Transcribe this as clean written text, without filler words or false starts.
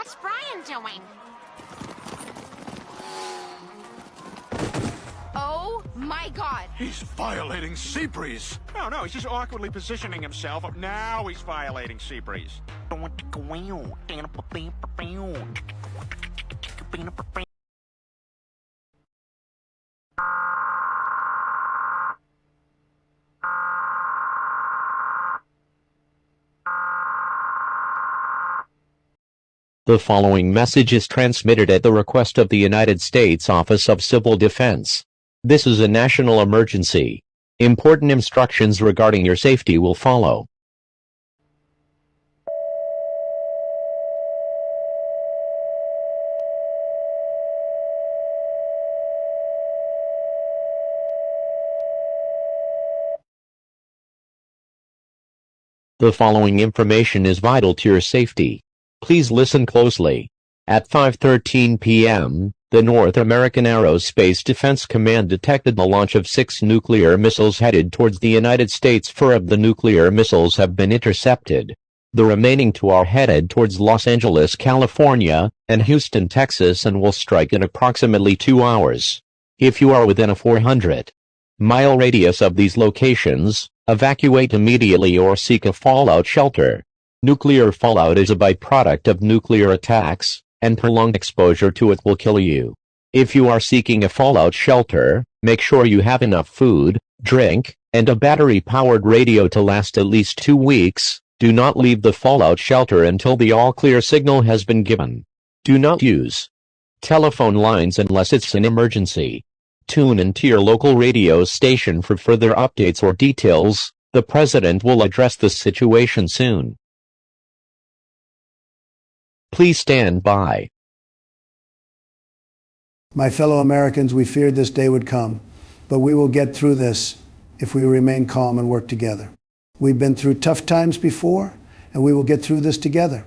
What's Brian doing? Oh my god. He's violating sea breeze. Oh, no, he's just awkwardly positioning himself. Now he's violating sea breeze. The following message is transmitted at the request of the United States Office of Civil Defense. This is a national emergency. Important instructions regarding your safety will follow. The following information is vital to your safety. Please listen closely. At 5:13 p.m., the North American Aerospace Defense Command detected the launch of 6 nuclear missiles headed towards the United States. 4 of the nuclear missiles have been intercepted. The remaining 2 are headed towards Los Angeles, California, and Houston, Texas, and will strike in approximately 2 hours. If you are within a 400-mile radius of these locations, evacuate immediately or seek a fallout shelter. Nuclear fallout is a byproduct of nuclear attacks, and prolonged exposure to it will kill you. If you are seeking a fallout shelter, make sure you have enough food, drink, and a battery-powered radio to last at least 2 weeks. Do not leave the fallout shelter until the all-clear signal has been given. Do not use telephone lines unless it's an emergency. Tune into your local radio station for further updates or details. The President will address the situation soon. Please stand by. My fellow Americans, we feared this day would come, but we will get through this if we remain calm and work together. We've been through tough times before, and we will get through this together.